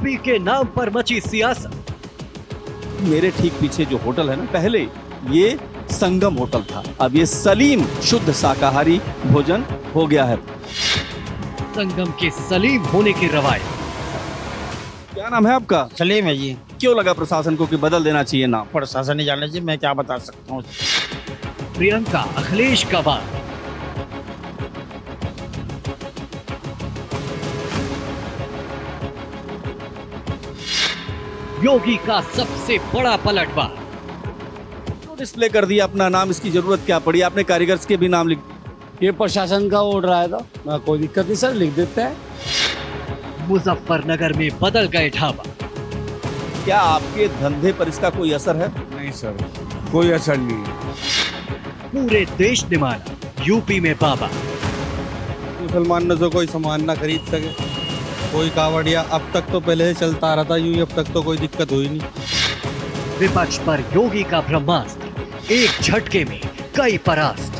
UP के नाम पर मची सियासत। मेरे ठीक पीछे जो होटल है ना, पहले ये संगम होटल था, अब ये सलीम शुद्ध शाकाहारी भोजन हो गया है। संगम के सलीम होने की रवायत। क्या नाम है आपका? सलीम है जी। क्यों लगा प्रशासन को कि बदल देना चाहिए नाम? प्रशासन नहीं जानना चाहिए, मैं क्या बता सकता हूँ। प्रियंका अखिलेश का वार। योगी का सबसे बड़ा पलटवार। क्यों डिस्प्ले कर दिया अपना नाम? इसकी जरूरत क्या पड़ी? आपने कारीगर्स के भी नाम लिख दिए। ये प्रशासन का ऑर्डर आया था, कोई दिक्कत नहीं सर, लिख देते हैं। मुजफ्फरनगर में बदल गए ढाबा। क्या आपके धंधे पर इसका कोई असर है? नहीं सर, कोई असर नहीं है। पूरे देश ने माना, यूपी में बाबा। मुसलमान न तो कोई सामान ना खरीद सके, कोई कावड़िया अब तक तो पहले से चलता आ रहा था यूं ही, अब तक तो कोई दिक्कत हुई नहीं। विपक्ष पर योगी का ब्रह्मास्त्र, एक झटके में कई परास्त।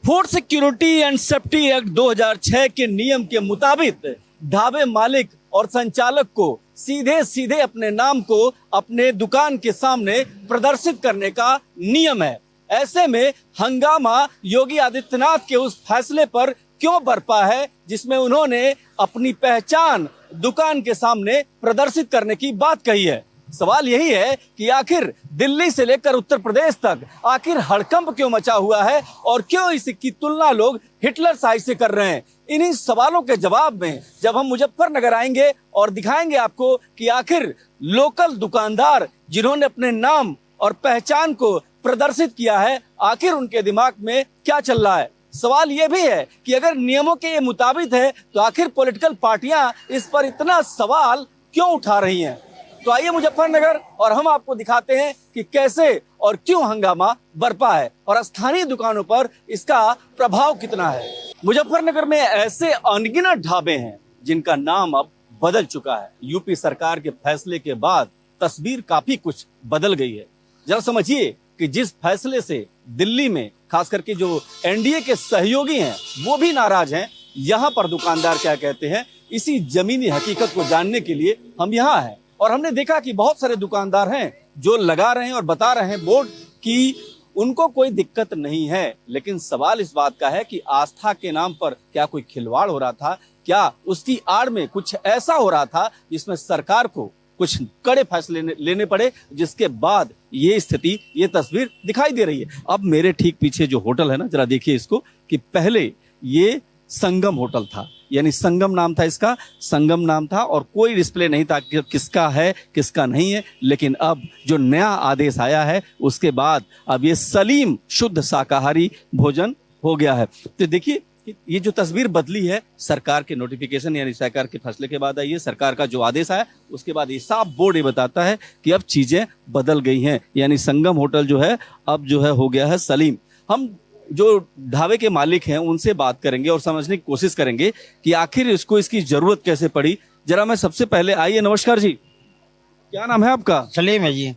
Food security and safety act 2006 के नियम के मुताबिक ढाबे मालिक और संचालक को सीधे सीधे अपने नाम को अपने दुकान के सामने प्रदर्शित करने का नियम है। ऐसे में हंगामा योगी आदित्यनाथ के उस फैसले पर क्यों बरपा है जिसमें उन्होंने अपनी पहचान दुकान के सामने प्रदर्शित करने की बात कही है। सवाल यही है कि आखिर दिल्ली से लेकर उत्तर प्रदेश तक आखिर हड़कंप क्यों मचा हुआ है और क्यों इसकी तुलना लोग हिटलर साइज से कर रहे हैं। इन्हीं सवालों के जवाब में जब हम मुजफ्फरनगर आएंगे और दिखाएंगे आपको कि आखिर लोकल दुकानदार जिन्होंने अपने नाम और पहचान को प्रदर्शित किया है, आखिर उनके दिमाग में क्या चल रहा है। सवाल यह भी है कि अगर नियमों के ये मुताबिक है तो आखिर पॉलिटिकल पार्टियां इस पर इतना सवाल क्यों उठा रही हैं। तो आइए मुजफ्फरनगर और हम आपको दिखाते हैं कि कैसे और क्यों हंगामा बरपा है और स्थानीय दुकानों पर इसका प्रभाव कितना है। मुजफ्फरनगर में ऐसे अनगिनत ढाबे हैं जिनका नाम अब बदल चुका है। यूपी सरकार के फैसले के बाद तस्वीर काफी कुछ बदल गई है। जरा समझिए कि जिस फैसले से दिल्ली में खास करके जो एनडीए के सहयोगी हैं वो भी नाराज हैं, यहाँ पर दुकानदार क्या कहते हैं। इसी जमीनी हकीकत को जानने के लिए हम यहाँ हैं और हमने देखा कि बहुत सारे दुकानदार हैं जो लगा रहे हैं और बता रहे हैं बोर्ड कि उनको कोई दिक्कत नहीं है, लेकिन सवाल इस बात का है कि आस्था के नाम पर क्या कोई खिलवाड़ हो रहा था? क्या उसकी आड़ में कुछ ऐसा हो रहा था जिसमें सरकार को कुछ कड़े फैसले लेने पड़े, जिसके बाद ये स्थिति, ये तस्वीर दिखाई दे रही है। अब मेरे ठीक पीछे जो होटल है ना, जरा देखिए इसको कि पहले ये संगम होटल था, यानी संगम नाम था इसका, संगम नाम था और कोई डिस्प्ले नहीं था कि किसका है किसका नहीं है। लेकिन अब जो नया आदेश आया है उसके बाद अब ये सलीम शुद्ध शाकाहारी भोजन हो गया है। तो देखिए ये जो तस्वीर बदली है सरकार के नोटिफिकेशन यानी सरकार के फैसले के बाद आई है। सरकार का जो आदेश आया उसके बाद ये साफ बोर्ड ये बताता है कि अब चीजें बदल गई हैं, यानी संगम होटल जो है अब जो है हो गया है सलीम। हम जो ढाबे के मालिक हैं उनसे बात करेंगे और समझने की कोशिश करेंगे कि आखिर इसको इसकी जरूरत कैसे पड़ी। जरा मैं सबसे पहले, आइए, नमस्कार जी, क्या नाम है आपका? सलीम है जी।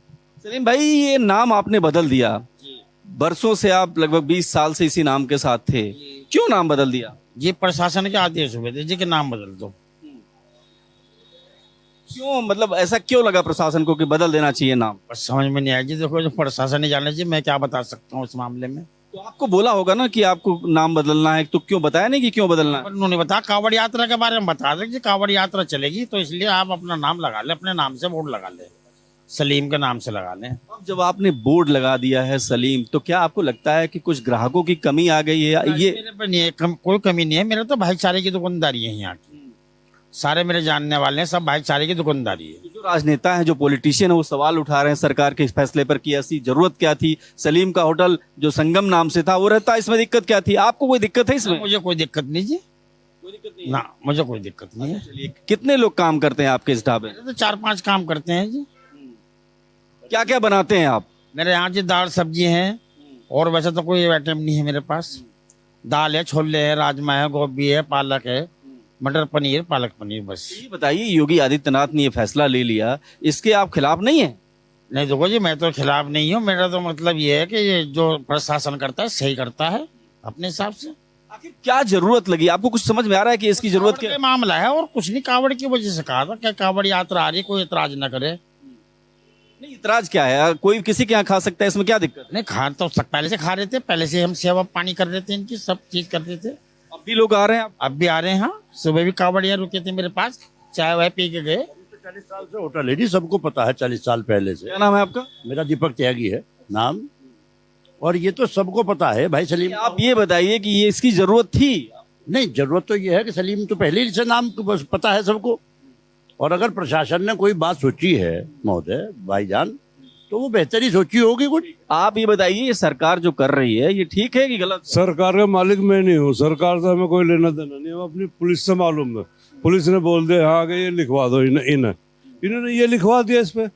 सलीम भाई, ये नाम आपने बदल दिया, बरसों से आप लगभग 20 साल से इसी नाम के साथ थे, क्यों नाम बदल दिया? ये प्रशासन के आदेश हुए थे जी कि नाम बदल दो। क्यों, मतलब ऐसा क्यों लगा प्रशासन को कि बदल देना चाहिए नाम? बस समझ में नहीं आया जी। देखो, जो प्रशासन नहीं जानना चाहिए, मैं क्या बता सकता हूँ इस मामले में। तो आपको बोला होगा ना कि आपको नाम बदलना है, तो क्यों बताया नहीं कि क्यों बदलना है? पर उन्होंने बताया, कांवड़ यात्रा के बारे में बता दें कि कांवड़ यात्रा चलेगी तो इसलिए आप अपना नाम लगा लें, अपने नाम से बोर्ड लगा लें, सलीम के नाम से लगा लें। अब जब आपने बोर्ड लगा दिया है सलीम, तो क्या आपको लगता है कि कुछ ग्राहकों की कमी आ गई है? ये मेरे पे नहीं है, कोई कमी नहीं है। मेरे तो भाईचारे की दुकानदारी है यहाँ की, सारे मेरे जानने वाले हैं, सब भाईचारे की दुकानदारी है। जो राजनेता हैं, जो पॉलिटिशियन है, वो सवाल उठा रहे हैं सरकार के इस फैसले पर कि ऐसी जरूरत क्या थी? सलीम का होटल जो संगम नाम से था वो रहता, इसमें दिक्कत क्या थी? आपको कोई दिक्कत है इसमें? मुझे कोई दिक्कत नहीं जी, कोई दिक्कत नहीं ना, मुझे कोई दिक्कत नहीं है। चलिए, कितने लोग काम करते हैं आपके इस ढाबे? तो 4-5 काम करते हैं जी। क्या क्या बनाते हैं आप? मेरे यहाँ जी दाल सब्जी है और वैसे तो कोई आइटम नहीं है मेरे पास। दाल है, छोले है, राजमा है, गोभी है, पालक है, मटर पनीर, पालक पनीर, बस। ये बताइए, योगी आदित्यनाथ ने ये फैसला ले लिया, इसके आप खिलाफ नहीं है? नहीं देखो जी, मैं तो खिलाफ नहीं हूँ। मेरा तो मतलब ये है कि ये जो प्रशासन करता है सही करता है अपने हिसाब से। आखिर क्या जरूरत लगी आपको? कुछ समझ में आ रहा है कि इसकी जरूरत कावड़ क्या का है? मामला है और कुछ नहीं, कावड़ की वजह से कहा था कि कावड़ यात्रा आ रही है, कोई एतराज न करे। नहीं, इतराज क्या है? कोई किसी के यहाँ खा सकता है, इसमें क्या दिक्कत है? नहीं, खा तो पहले से खा रहे थे, पहले से हम सेवा पानी कर रहे थे, इनकी सब चीज करते थे। अब भी लोग आ रहे हैं अब भी आ रहे हैं। हाँ, सुबह भी कावड़िया रुके थे मेरे पास, चाय वाय पी के गए। 40 साल से होटल है जी, सबको पता है 40 साल पहले से। क्या नाम है आपका? मेरा दीपक त्यागी है नाम, और ये तो सबको पता है भाई सलीम। आप ये बताइए कि ये इसकी जरूरत थी? नहीं, जरूरत तो ये है कि सलीम तो पहले ही से नाम को बस पता है सबको, और अगर प्रशासन ने कोई बात सोची है महोदय भाईजान, तो वो बेहतर ही सोची होगी कुछ। आप ये बताइए, ये सरकार जो कर रही है ये ठीक है कि गलत? सरकार का मालिक मैं नहीं हूँ, सरकार से हमें कोई लेना देना नहीं, हम अपनी पुलिस से मालूम है। पुलिस ने बोल दिया हाँ कि ये लिखवा दो, इन्होंने ये लिखवा दिया इस पे,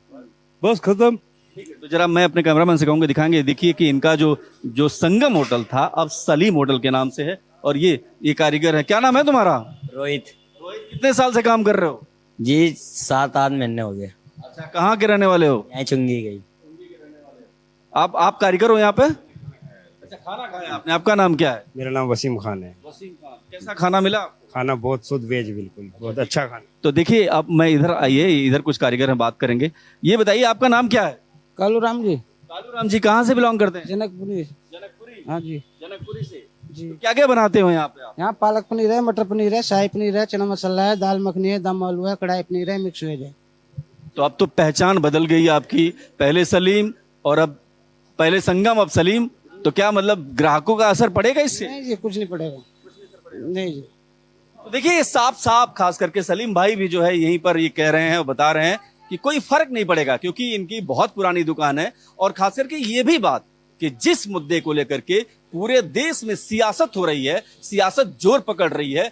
बस खत्म। तो जरा मैं अपने कैमरामैन से कहूंगा दिखाएंगे। देखिए कि इनका जो संगम होटल था अब सलीम होटल के नाम से है, और ये कारीगर है। क्या नाम है तुम्हारा? रोहित रोहित, कितने साल से काम कर रहे हो? जी 7-8 महीने हो गए। अच्छा, कहाँ के रहने वाले हो? यहाँ चुंगी गई। आप कारीगर हो यहाँ पे? अच्छा, खाना खाया आपने। आपका नाम क्या है? मेरा नाम वसीम खान है। वसीम खान। कैसा खाना मिला आपको? खाना बहुत शुद्ध वेज, बिल्कुल बहुत अच्छा खाना। तो देखिए, अब मैं इधर आइए, इधर कुछ कारीगर हैं, बात करेंगे। ये बताइए आपका नाम क्या है? कालू राम जी। कालू राम जी, कहाँ से बिलोंग करते हैं? जनकपुरी। जनकपुरी? हाँ जी। जनकपुरी से जी। तो क्या क्या बनाते हो यहाँ पे आप? यहाँ पालक पनीर है, मटर पनीर है, शाही पनीर है, चना मसाला है, दाल मखनी है, दम आलू है, कढ़ाई पनीर है, मिक्स वेज है। तो अब तो पहचान बदल गई आपकी, पहले सलीम और अब पहले संगम अब सलीम। तो क्या मतलब ग्राहकों का असर पड़ेगा इससे? नहीं जी, कुछ नहीं पड़ेगा। नहीं जी। तो देखिए, ये साफ साफ खास करके सलीम भाई भी जो है यहीं पर ये कह रहे हैं और बता रहे हैं कि कोई फर्क नहीं पड़ेगा, क्योंकि इनकी बहुत पुरानी दुकान है। और खास करके ये भी बात कि जिस मुद्दे को लेकर के पूरे देश में सियासत हो रही है, सियासत जोर पकड़ रही है,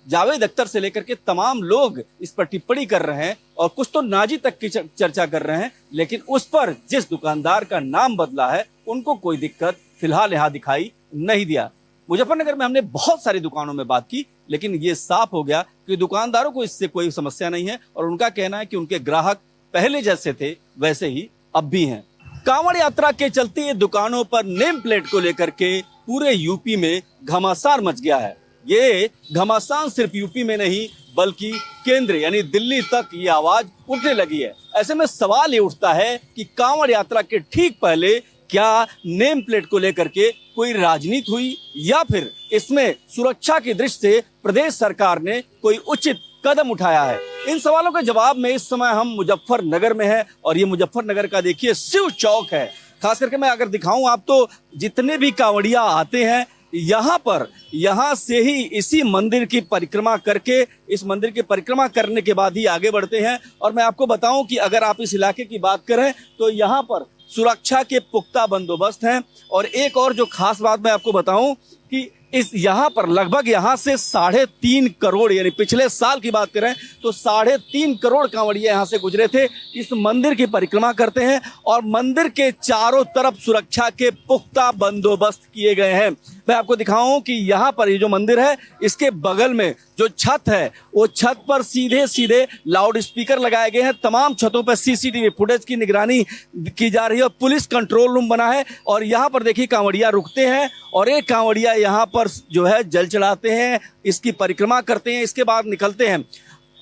जावेद अख्तर से लेकर के तमाम लोग इस पर टिप्पणी कर रहे हैं और कुछ तो नाजी तक की चर्चा कर रहे हैं, लेकिन उस पर जिस दुकानदार का नाम बदला है उनको कोई दिक्कत फिलहाल यहाँ दिखाई नहीं दिया। मुजफ्फरनगर में हमने बहुत सारी दुकानों में बात की, लेकिन ये साफ हो गया कि दुकानदारों को इससे कोई समस्या नहीं है, और उनका कहना है कि उनके ग्राहक पहले जैसे थे वैसे ही अब भी हैं। कांवड़ यात्रा के चलते दुकानों पर नेम प्लेट को लेकर के पूरे यूपी में घमासान मच गया है। ये घमासान सिर्फ यूपी में नहीं बल्कि केंद्र यानी दिल्ली तक ये आवाज उठने लगी है। ऐसे में सवाल ये उठता है कि कांवड़ यात्रा के ठीक पहले क्या नेम प्लेट को लेकर के कोई राजनीति हुई, या फिर इसमें सुरक्षा की दृष्टि से प्रदेश सरकार ने कोई उचित कदम उठाया है? इन सवालों के जवाब में इस समय हम मुजफ्फरनगर में हैं, और ये मुजफ्फरनगर का देखिए शिव चौक है। खास करके मैं अगर दिखाऊं आप तो जितने भी कांवड़िया आते हैं यहाँ से ही इसी मंदिर की परिक्रमा करके, इस मंदिर की परिक्रमा करने के बाद ही आगे बढ़ते हैं। और मैं आपको बताऊं कि अगर आप इस इलाके की बात करें तो यहाँ पर सुरक्षा के पुख्ता बंदोबस्त हैं। और एक और जो खास बात मैं आपको बताऊं कि इस यहाँ पर लगभग यहाँ से 3.5 करोड़, यानी पिछले साल की बात करें तो 3.5 करोड़ कांवड़िया यहाँ से गुजरे थे, इस मंदिर की परिक्रमा करते हैं। और मंदिर के चारों तरफ सुरक्षा के पुख्ता बंदोबस्त किए गए हैं। मैं आपको दिखाऊं कि यहाँ पर ये जो मंदिर है इसके बगल में जो छत है वो छत पर सीधे सीधे लाउड स्पीकर लगाए गए हैं। तमाम छतों पर सीसीटीवी फुटेज की निगरानी की जा रही है, पुलिस कंट्रोल रूम बना है। और यहाँ पर देखिए कांवड़िया रुकते हैं और एक कांवड़िया यहाँ पर जो है जल चढ़ाते हैं, इसकी परिक्रमा करते हैं, इसके बाद निकलते हैं।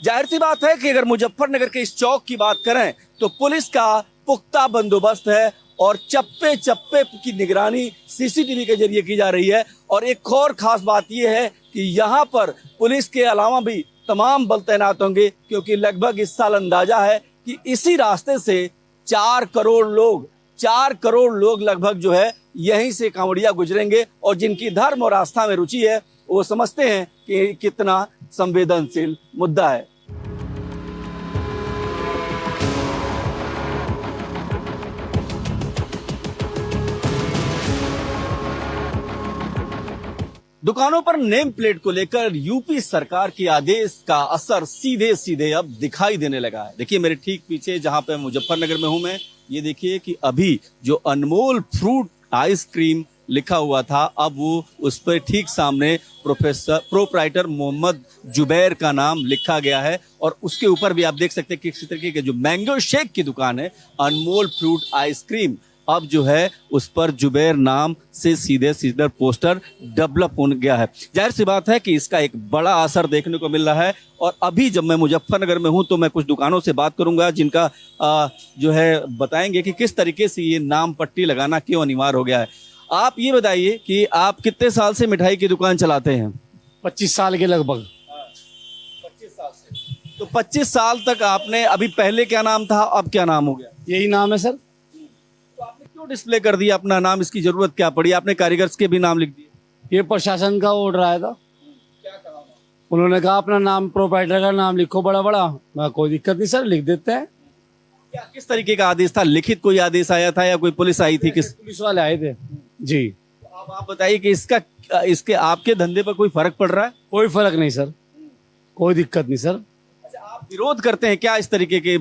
जाहिर सी बात है कि अगर मुजफ्फरनगर के इस चौक की बात करें तो पुलिस का पुख्ता बंदोबस्त है और चप्पे चप्पे की निगरानी सीसीटीवी के जरिए की जा रही है। और एक और खास बात यह है कि यहाँ पर पुलिस के अलावा भी तमाम बल तैनात होंगे, क्योंकि लगभग इस साल अंदाजा है कि इसी रास्ते से 4 करोड़ लोग लगभग जो है यहीं से कांवड़िया गुजरेंगे। और जिनकी धर्म और आस्था में रुचि है वो समझते हैं कि कितना संवेदनशील मुद्दा है। दुकानों पर नेम प्लेट को लेकर यूपी सरकार के आदेश का असर सीधे सीधे अब दिखाई देने लगा है। देखिए मेरे ठीक पीछे जहां पे मुजफ्फरनगर में हूं मैं, ये देखिए कि अभी जो अनमोल फ्रूट आइसक्रीम लिखा हुआ था अब वो उस पर ठीक सामने प्रोप्राइटर मोहम्मद जुबैर का नाम लिखा गया है। और उसके ऊपर भी आप देख सकते हैं कि किसी तरीके के जो मैंगो शेक की दुकान है, अनमोल फ्रूट आइसक्रीम, अब जो है उस पर जुबैर नाम से सीधे सीधे पोस्टर डेवलप हो गया है। जाहिर सी बात है कि इसका एक बड़ा असर देखने को मिल रहा है। और अभी जब मैं मुजफ्फरनगर में हूं तो मैं कुछ दुकानों से बात करूंगा जिनका जो है बताएंगे कि किस तरीके से ये नाम पट्टी लगाना क्यों अनिवार्य हो गया है। आप ये बताइए कि आप कितने साल से मिठाई की दुकान चलाते हैं? 25 साल के लगभग। 25 साल से। तो 25 साल तक आपने, अभी पहले क्या नाम था, अब क्या नाम हो गया? यही नाम है सर। तो आपने क्यों डिस्प्ले कर दिया अपना नाम? इसकी जरूरत क्या पड़ी? आपने कारीगर्स के भी नाम लिख दिए। ये प्रशासन का ऑर्डर आया था। उन्होंने कहा अपना नाम, प्रोप्राइटर का नाम लिखो बड़ा बड़ा। मैं कोई दिक्कत नहीं सर, लिख देते हैं। क्या किस तरीके का आदेश था? लिखित कोई आदेश आया था या कोई पुलिस आई थी? किस पुलिस वाले आए थे जी। अब आप बताइए कि इसके आपके धंधे पर कोई फर्क पड़ रहा है? कोई फर्क नहीं सर, कोई दिक्कत नहीं सर। अच्छा, आप विरोध करते हैं क्या इस तरीके के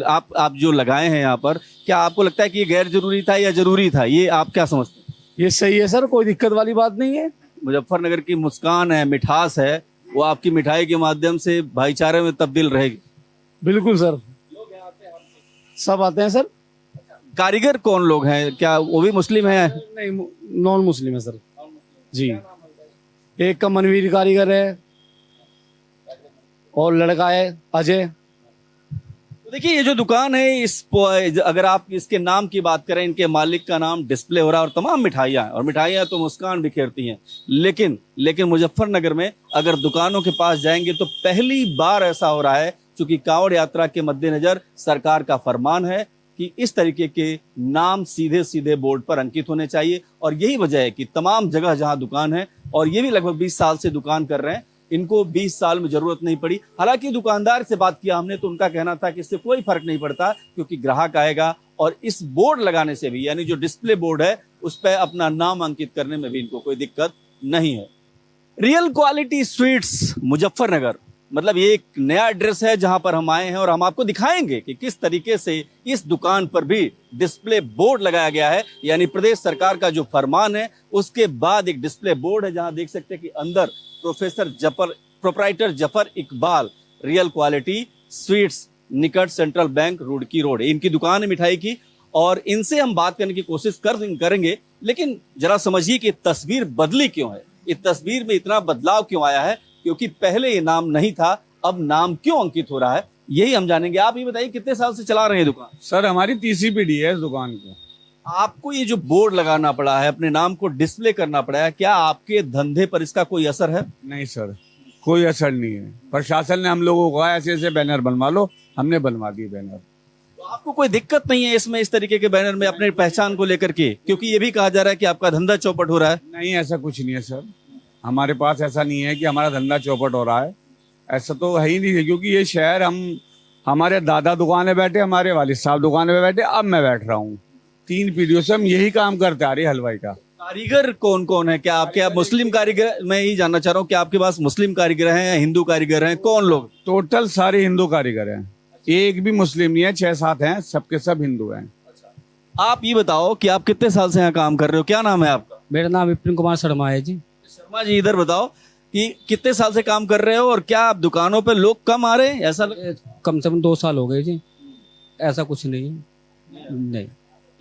आप जो लगाए हैं यहाँ पर? क्या आपको लगता है कि ये गैर जरूरी था या जरूरी था? ये आप क्या समझते हैं? ये सही है सर, कोई दिक्कत वाली बात नहीं है। मुजफ्फरनगर की मुस्कान है, मिठास है, वो आपकी मिठाई के माध्यम से भाईचारे में तब्दील रहेगी। बिल्कुल सर, सब आते हैं सर। कारीगर कौन लोग हैं? क्या वो भी मुस्लिम हैं? नहीं, नॉन मुस्लिम है सर जी। एक का मनवीर कारीगर है और लड़का है अजय। तो देखिए ये जो दुकान है, अगर आप इसके नाम की बात करें, इनके मालिक का नाम डिस्प्ले हो रहा है और तमाम मिठाइयाँ, और मिठाइयाँ तो मुस्कान बिखेरती हैं। लेकिन मुजफ्फरनगर में अगर दुकानों के पास जाएंगे तो पहली बार ऐसा हो रहा है, क्योंकि कांवड़ यात्रा के मद्देनजर सरकार का फरमान है कि इस तरीके के नाम सीधे सीधे बोर्ड पर अंकित होने चाहिए। और यही वजह है कि तमाम जगह जहां दुकान है, और ये भी लगभग 20 साल से दुकान कर रहे हैं, इनको 20 साल में जरूरत नहीं पड़ी। हालांकि दुकानदार से बात किया हमने तो उनका कहना था कि इससे कोई फर्क नहीं पड़ता, क्योंकि ग्राहक आएगा और इस बोर्ड लगाने से भी, यानी जो डिस्प्ले बोर्ड है उस पर अपना नाम अंकित करने में भी इनको कोई दिक्कत नहीं है। रियल क्वालिटी स्वीट्स मुजफ्फरनगर, मतलब ये एक नया एड्रेस है जहां पर हम आए हैं, और हम आपको दिखाएंगे कि किस तरीके से इस दुकान पर भी डिस्प्ले बोर्ड लगाया गया है। यानी प्रदेश सरकार का जो फरमान है उसके बाद एक डिस्प्ले बोर्ड है, जहां देख सकते हैं कि अंदर proprietor Zafar Iqbal real quality sweets, निकट सेंट्रल बैंक, रुड़की रोड, इनकी दुकान है मिठाई की। और इनसे हम बात करने की कोशिश करेंगे, लेकिन जरा समझिए कि तस्वीर बदली क्यों है, इस तस्वीर में इतना बदलाव क्यों आया है, क्योंकि पहले ये नाम नहीं था, अब नाम क्यों अंकित हो रहा है, यही हम जानेंगे। आप ये बताइए कितने साल से चला रहे हैं दुकान? सर हमारी तीसरी पीढ़ी है इस दुकान की। आपको ये जो बोर्ड लगाना पड़ा है, अपने नाम को डिस्प्ले करना पड़ा है, क्या आपके धंधे पर इसका कोई असर है? नहीं सर, कोई असर नहीं है। प्रशासन ने हम लोगों को कहा ऐसे ऐसे बैनर बनवा लो, हमने बनवा दिए बैनर। तो आपको कोई दिक्कत नहीं है इसमें, इस तरीके के बैनर में अपने पहचान को लेकर के? क्योंकि ये भी कहा जा रहा है कि आपका धंधा चौपट हो रहा है। नहीं, ऐसा कुछ नहीं है सर, हमारे पास ऐसा नहीं है कि हमारा धंधा चौपट हो रहा है, ऐसा तो है ही नहीं है। क्योंकि ये शहर, हमारे दादा दुकान में बैठे, हमारे वालिद साहब दुकान में बैठे, अब मैं बैठ रहा हूँ। 3 पीढ़ियों से हम यही काम करते आ रहे हैं, हलवाई का। कारीगर कौन कौन है? क्या आपके मुस्लिम कारीगर, मैं यही जानना चाह रहा हूँ कि आपके पास मुस्लिम कारीगर हैं या हिंदू कारीगर हैं, कौन लोग? टोटल सारे हिंदू कारीगर हैं, एक भी मुस्लिम नहीं है, 6-7 हैं, सबके सब हिंदू हैं। आप ये बताओ कि आप कितने साल से यहाँ काम कर रहे हो? क्या नाम है आपका? मेरा नाम विपिन कुमार शर्मा है जी। शर्मा जी, इधर बताओ कि कितने साल से काम कर रहे हो, और क्या आप दुकानों पे लोग कम आ रहे हैं? ऐसा कम से कम 2 साल हो गए जी। ऐसा कुछ नहीं है। नहीं,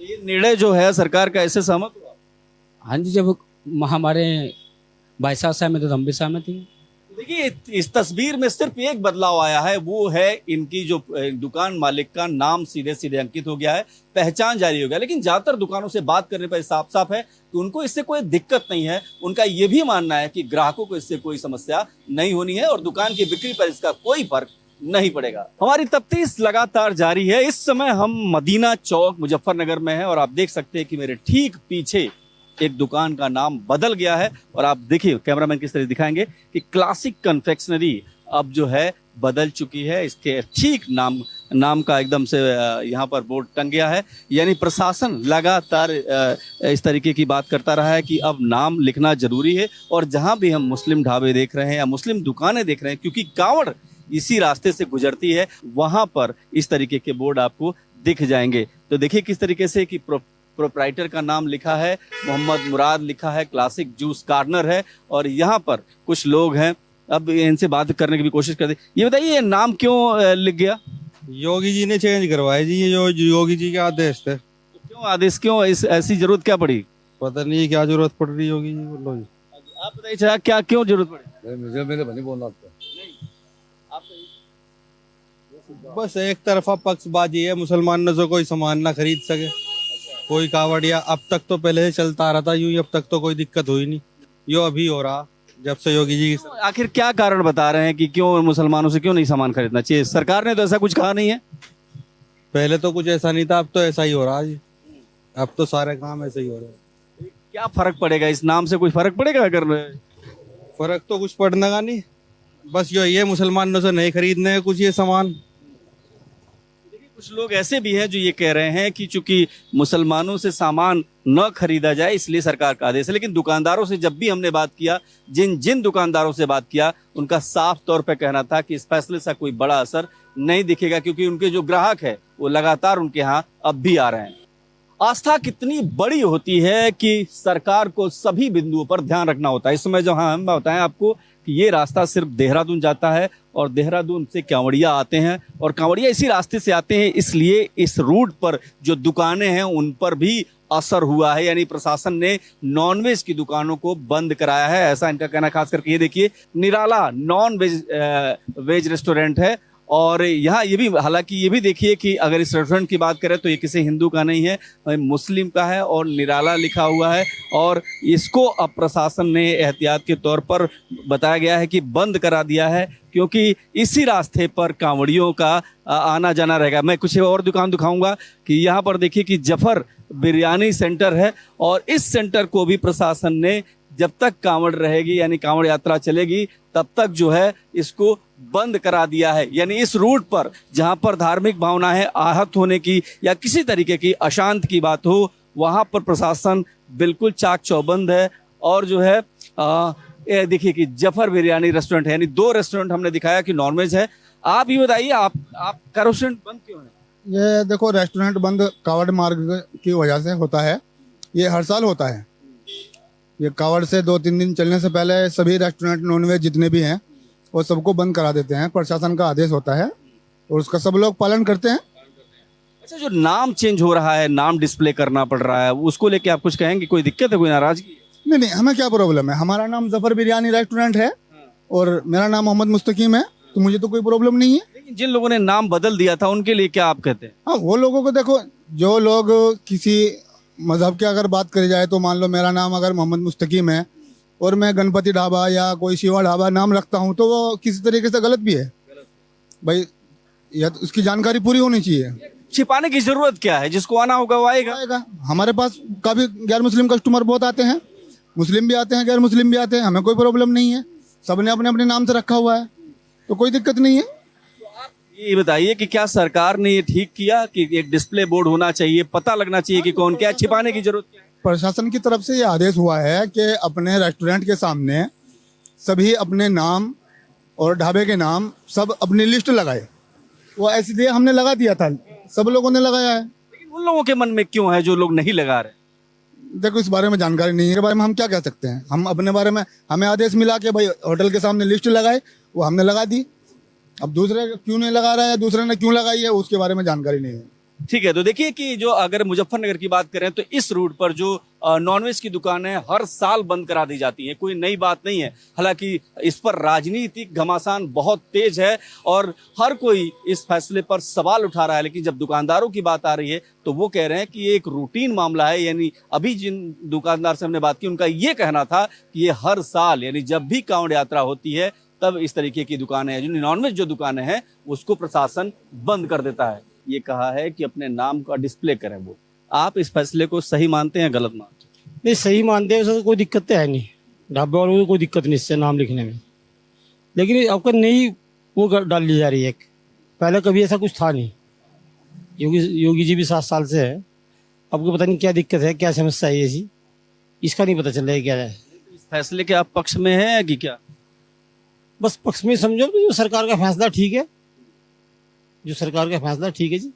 ये निर्णय जो है सरकार का, ऐसे सहमत हुआ? हाँ जी, जब हमारे भाई साहब सहमत थे तो हम भी सहमत थे। देखिए इस तस्वीर में सिर्फ एक बदलाव आया है, वो है इनकी जो दुकान मालिक का नाम सीधे सीधे अंकित हो गया है, पहचान जारी हो गया। लेकिन ज्यादातर दुकानों से बात करने पर साफ साफ है कि उनको इससे कोई दिक्कत नहीं है। उनका ये भी मानना है कि ग्राहकों को इससे कोई समस्या नहीं होनी है और दुकान की बिक्री पर इसका कोई फर्क नहीं पड़ेगा। हमारी तफ्तीश लगातार जारी है। इस समय हम मदीना चौक मुजफ्फरनगर में हैं और आप देख सकते हैं कि मेरे ठीक पीछे एक दुकान का नाम बदल गया है। और आप देखिए, कैमरामैन किस तरह दिखाएंगे कि क्लासिक कन्फेक्शनरी अब जो है बदल चुकी है। इसके ठीक नाम का एकदम से यहाँ पर बोर्ड टंग गया है। यानी प्रशासन लगातार इस तरीके की बात करता रहा है कि अब नाम लिखना जरूरी है। और जहाँ भी हम मुस्लिम ढाबे देख रहे हैं या मुस्लिम दुकानें देख रहे हैं, क्योंकि कांवड़ इसी रास्ते से गुजरती है, वहां पर इस तरीके के बोर्ड आपको दिख जाएंगे। तो देखिए किस तरीके से कि प्रोप्राइटर का नाम लिखा है, मोहम्मद मुराद लिखा है, क्लासिक जूस कॉर्नर है, और यहाँ पर कुछ लोग हैं। अब इनसे बात करने की भी कोशिश करते। ये बताइए, ये नाम क्यों लिख गया? योगी जी ने चेंज करवाए जी, ये जो योगी जी के आदेश थे। क्यों आदेश, क्यों इस ऐसी जरूरत क्या पड़ी? पता नहीं क्या जरूरत पड़ रही होगी जी, बोलो जी। आप बताइए चाचा, क्या क्यों जरूरत पड़ी? मुझे मेरे बनी बोलना बस एक तरफा पक्षबाजी है, मुसलमानों से कोई सामान ना खरीद सके, कोई कावड़िया। अब तक तो पहले से चलता आ रहा था यूं ही, अब तक तो कोई दिक्कत हुई नहीं, यो अभी हो रहा जब से योगी जी की आखिर क्या कारण बता रहे हैं कि क्यों मुसलमानों से क्यों नहीं सामान खरीदना चाहिए? सरकार ने तो ऐसा कुछ कहा नहीं है। पहले तो कुछ ऐसा नहीं था, अब तो ऐसा ही हो रहा है जी। अब तो सारे काम ऐसे ही हो रहे हैं। क्या फर्क पड़ेगा इस नाम से? कोई फर्क पड़ेगा अगर? फर्क तो कुछ पड़ने का नहीं, बस यो ये मुसलमानों से नहीं खरीदने हैं कुछ ये सामान। कुछ लोग ऐसे भी हैं जो ये कह रहे हैं कि चूंकि मुसलमानों से सामान न खरीदा जाए इसलिए सरकार का आदेश है, लेकिन दुकानदारों से जब भी हमने बात किया, जिन जिन दुकानदारों से बात किया, उनका साफ तौर पे कहना था कि इस फैसले से कोई बड़ा असर नहीं दिखेगा, क्योंकि उनके जो ग्राहक है वो लगातार उनके यहाँ अब भी आ रहे हैं। आस्था कितनी बड़ी होती है कि सरकार को सभी बिंदुओं पर ध्यान रखना होता है। इस समय जो हम बताएं आपको कि ये रास्ता सिर्फ देहरादून जाता है और देहरादून से कांवड़िया आते हैं, और कांवड़िया इसी रास्ते से आते हैं, इसलिए इस रूट पर जो दुकानें हैं उन पर भी असर हुआ है। यानी प्रशासन ने नॉनवेज की दुकानों को बंद कराया है, ऐसा इनका कहना। खास करके ये देखिए, निराला नॉन वेज रेस्टोरेंट है, और यहाँ ये भी, हालांकि ये भी देखिए कि अगर इस रेस्टोरेंट की बात करें तो ये किसी हिंदू का नहीं है, मुस्लिम का है, और निराला लिखा हुआ है, और इसको अब प्रशासन ने एहतियात के तौर पर बताया गया है कि बंद करा दिया है, क्योंकि इसी रास्ते पर कांवड़ियों का आना जाना रहेगा। मैं कुछ और दुकान दिखाऊंगा कि यहाँ पर देखिए कि जफर बिरयानी सेंटर है, और इस सेंटर को भी प्रशासन ने जब तक कांवड़ रहेगी यानी कांवड़ यात्रा चलेगी तब तक जो है इसको बंद करा दिया है। यानी इस रूट पर जहां पर धार्मिक भावनाएं आहत होने की या किसी तरीके की अशांत की बात हो, वहां पर प्रशासन बिल्कुल चाक चौबंद है। और जो है ये देखिए कि जफर बिरयानी रेस्टोरेंट है, यानी दो रेस्टोरेंट हमने दिखाया कि नॉनवेज है। आप ये बताइए, आपका रेस्टोरेंट बंद क्यों है? ये देखो, रेस्टोरेंट बंद कावड़ मार्ग की वजह से होता है, ये हर साल होता है। ये कावड़ से 2-3 दिन चलने से पहले सभी रेस्टोरेंट नॉनवेज जितने भी हैं वो सबको बंद करा देते हैं, प्रशासन का आदेश होता है और उसका सब लोग पालन करते हैं। अच्छा, जो नाम चेंज हो रहा है, नाम डिस्प्ले करना पड़ रहा है, उसको लेके आप कुछ कहेंगे? कोई दिक्कत है, कोई नाराजगी? नहीं नहीं, हमें क्या प्रॉब्लम है, हमारा नाम जफर बिरयानी रेस्टोरेंट है और मेरा नाम मोहम्मद मुस्तकीम है, तो मुझे तो कोई प्रॉब्लम नहीं है। लेकिन जिन लोगों ने नाम बदल दिया था उनके लिए क्या आप कहते हैं? हाँ, वो लोगों को देखो, जो लोग किसी मजहब की अगर बात करी जाए तो मान लो मेरा नाम अगर मोहम्मद मुस्तकीम है और मैं गणपति ढाबा या कोई शिवा ढाबा नाम रखता हूँ तो वो किसी तरीके से गलत भी है भाई, या तो उसकी जानकारी पूरी होनी चाहिए। छिपाने की जरूरत क्या है? जिसको आना होगा वो आएगा। हमारे पास काफी गैर मुस्लिम कस्टमर बहुत आते हैं, मुस्लिम भी आते हैं, गैर मुस्लिम भी आते हैं, हमें कोई प्रॉब्लम नहीं है, सबने अपने अपने नाम से रखा हुआ है, तो कोई दिक्कत नहीं है। ये बताइए कि क्या सरकार ने ये ठीक किया कि एक डिस्प्ले बोर्ड होना चाहिए, पता लगना चाहिए कि कौन क्या, छिपाने की जरूरत क्या है? प्रशासन की तरफ से ये आदेश हुआ है कि अपने रेस्टोरेंट के सामने सभी अपने नाम और ढाबे के नाम सब अपनी लिस्ट लगाए। वो इसलिए हमने लगा दिया था, सब लोगों ने लगाया है। लेकिन उन लोगों के मन में क्यों है जो लोग नहीं लगा रहे? देखो, इस बारे में जानकारी नहीं है, इस बारे में हम क्या कह सकते हैं। हम अपने बारे में, हमें आदेश मिला कि भाई होटल के सामने लिस्ट लगाए, वो हमने लगा दी। अब दूसरे क्यों नहीं लगा रहा है, दूसरे ने क्यों लगाई है, उसके बारे में जानकारी नहीं है। ठीक है, तो देखिए कि जो अगर मुजफ्फरनगर की बात करें तो इस रूट पर जो नॉनवेज की दुकानें हर साल बंद करा दी जाती हैं, कोई नई बात नहीं है। हालांकि इस पर राजनीतिक घमासान बहुत तेज है और हर कोई इस फैसले पर सवाल उठा रहा है, लेकिन जब दुकानदारों की बात आ रही है तो वो कह रहे हैं कि ये एक रूटीन मामला है। यानी अभी जिन दुकानदार से हमने बात की उनका ये कहना था कि ये हर साल, यानी जब भी कांवड़ यात्रा होती है तब इस तरीके की दुकानें हैं, जो नॉनवेज जो दुकानें हैं उसको प्रशासन बंद कर देता है। ये कहा है कि अपने नाम का डिस्प्ले करें वो। आप इस फैसले को सही मानते हैं, गलत मानते हैं? नहीं, सही मानते हैं, उससे कोई दिक्कत तो है नहीं, ढाबे वालों को कोई दिक्कत नहीं इससे नाम लिखने में। लेकिन आपका नई वो डाल ली जा रही है, पहले कभी ऐसा कुछ था नहीं। योगी जी भी 7 साल से है, आपको पता नहीं क्या दिक्कत है, क्या समस्या है ऐसी, इसका नहीं पता चल रहा है क्या है। इस फैसले के आप पक्ष में हैं कि क्या? बस पक्ष में समझो तो जो सरकार का फैसला ठीक है, जो सरकार का फैसला ठीक है जी।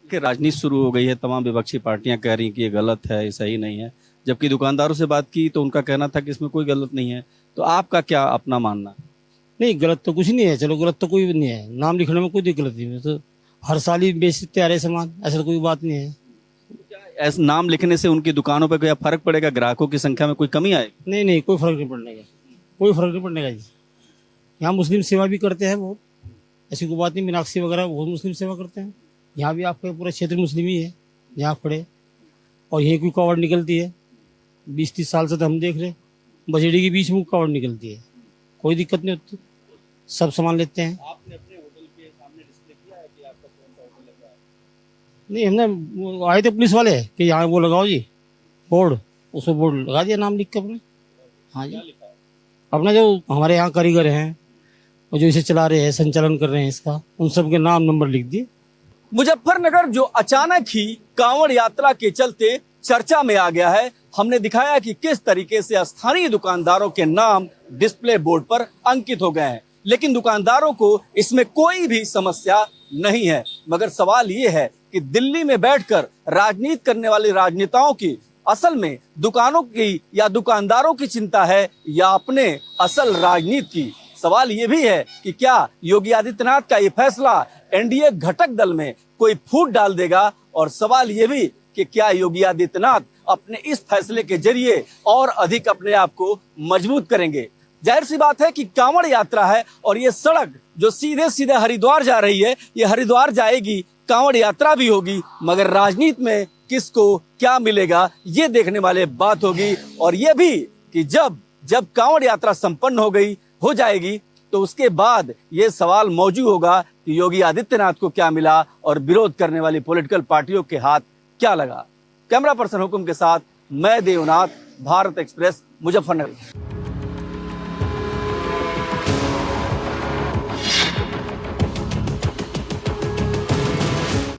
कि राजनीति शुरू हो गई है, तमाम विपक्षी पार्टियां कह रही हैं कि ये गलत है, ये सही नहीं है, जबकि दुकानदारों से बात की तो उनका कहना था कि इसमें कोई गलत नहीं है। तो आपका क्या अपना मानना? नहीं, गलत तो कुछ नहीं है, चलो गलत तो कोई नहीं है, नाम लिखने में कोई दिक्कत नहीं है, तो हर साल ही बेचते आ रहे सामान, ऐसा तो कोई बात नहीं है। क्या ऐसे नाम लिखने से उनकी दुकानों पर क्या फर्क पड़ेगा, ग्राहकों की संख्या में कोई कमी आएगी? नहीं नहीं, कोई फर्क नहीं पड़ने का, कोई फर्क नहीं पड़ने का जी। यहाँ मुस्लिम सेवा भी करते हैं बहुत, ऐसी कोई बात नहीं। मीनाक्षी वगैरह बहुत मुस्लिम सेवा करते हैं। यहाँ भी आपका पूरा क्षेत्र मुस्लिम ही है यहाँ खड़े, और यहीं कोई कावड़ निकलती है 20-30 साल से तो हम देख रहे, बजेड़ी के बीच में कावड़ निकलती है, कोई दिक्कत नहीं होती, सब सामान लेते हैं। आपने अपने होटल के सामने डिस्प्ले किया है कि आपका कौन सा होटल लग रहा है? नहीं, हमने आए थे पुलिस वाले कि यहाँ वो लगाओ जी बोर्ड, उसको बोर्ड लगा दिया नाम लिख के अपने। हाँ जी, अपना जो हमारे यहाँ कारीगर हैं और जो इसे चला रहे हैं, संचालन कर रहे हैं इसका, उन सब के नाम नंबर लिख दिए। मुजफ्फरनगर जो अचानक ही कांवड़ यात्रा के चलते चर्चा में आ गया है, हमने दिखाया कि किस तरीके से स्थानीय दुकानदारों के नाम डिस्प्ले बोर्ड पर अंकित हो गए हैं, लेकिन दुकानदारों को इसमें कोई भी समस्या नहीं है। मगर सवाल ये है कि दिल्ली में बैठकर राजनीति करने वाले राजनेताओं की असल में दुकानों की या दुकानदारों की चिंता है या अपने असल राजनीति की। सवाल ये भी है कि क्या योगी आदित्यनाथ का ये फैसला एनडीए घटक दल में कोई फूट डाल देगा, और सवाल ये भी कि क्या योगी आदित्यनाथ अपने इस फैसले के जरिए और अधिक अपने आप को मजबूत करेंगे। जाहिर सी बात है कि कांवड़ यात्रा है और ये सड़क जो सीधे सीधे हरिद्वार जा रही है, ये हरिद्वार जाएगी, कांवड़ यात्रा भी होगी, मगर राजनीति में किसको क्या मिलेगा ये देखने वाले बात होगी। और ये भी कि जब कांवड़ यात्रा संपन्न हो जाएगी तो उसके बाद ये सवाल मौजूद होगा कि योगी आदित्यनाथ को क्या मिला और विरोध करने वाली पॉलिटिकल पार्टियों के हाथ क्या लगा। कैमरा पर्सन हुकुम के साथ मैं देवनाथ, भारत एक्सप्रेस, मुजफ्फरनगर।